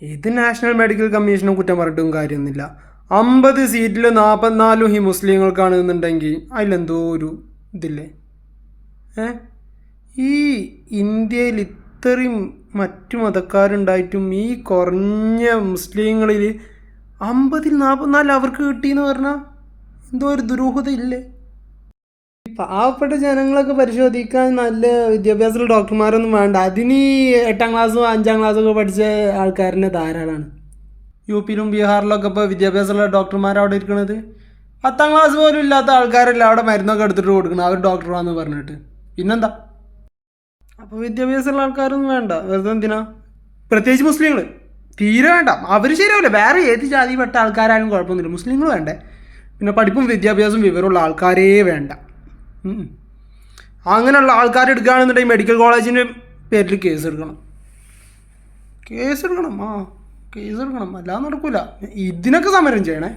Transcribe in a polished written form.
ഇത് national medical കമ്മീഷനും കുറ്റം പറഞ്ഞിട്ടും കാര്യമൊന്നുമില്ല. 50 സീറ്റിൽ 44 ഈ മുസ്ലിങ്ങൾക്കാണെന്നുണ്ടെങ്കിൽ അതിലെന്തോ ഒരു ഇതില്ലേ? ഈ ഇന്ത്യയിൽ ഇത്രയും മറ്റു മതക്കാരുണ്ടായിട്ടും ഈ കുറഞ്ഞ മുസ്ലിങ്ങളിൽ 50ൽ 44 അവർക്ക് കിട്ടിയെന്ന് പറഞ്ഞാൽ എന്തോ ഒരു ദുരൂഹത ഇല്ലേ? പാവപ്പെട്ട ജനങ്ങളൊക്കെ പരിശോധിക്കാൻ നല്ല വിദ്യാഭ്യാസമുള്ള ഡോക്ടർമാരൊന്നും വേണ്ട. അതിന് 8ാം ക്ലാസ്സും 5ാം ക്ലാസ്സൊക്കെ പഠിച്ച ആൾക്കാരനെ ധാരാളമാണ്. യു പിയിലും ബീഹാറിലൊക്കെ ഇപ്പോൾ വിദ്യാഭ്യാസമുള്ള ഡോക്ടർമാർ അവിടെ ഇരിക്കുന്നത് 10ാം ക്ലാസ് പോലും ഇല്ലാത്ത ആൾക്കാരല്ല അവിടെ മരുന്നൊക്കെ എടുത്തിട്ട് കൊടുക്കണം അവർ ഡോക്ടറാന്ന് പറഞ്ഞിട്ട്. പിന്നെന്താ? അപ്പോൾ വിദ്യാഭ്യാസമുള്ള ആൾക്കാരൊന്നും വേണ്ട. വെറുതെ എന്തിനാ? പ്രത്യേകിച്ച് മുസ്ലിങ്ങൾ തീരെ വേണ്ട. അവർ ശരിയാവില്ല. വേറെ ഏത് ജാതിപ്പെട്ട ആൾക്കാരായാലും കുഴപ്പമൊന്നുമില്ല, മുസ്ലിങ്ങൾ വേണ്ടേ. പിന്നെ പഠിപ്പും വിദ്യാഭ്യാസവും വിവരമുള്ള ആൾക്കാരേ വേണ്ട. അങ്ങനെയുള്ള ആൾക്കാർ എടുക്കുകയാണെന്നുണ്ടെങ്കിൽ മെഡിക്കൽ കോളേജിൻ്റെ പേരിൽ കേസ് എടുക്കണം. കേസ് എടുക്കണം, അല്ലാതെ നടക്കൂല. ഇതിനൊക്കെ സമരം ചെയ്യണേ.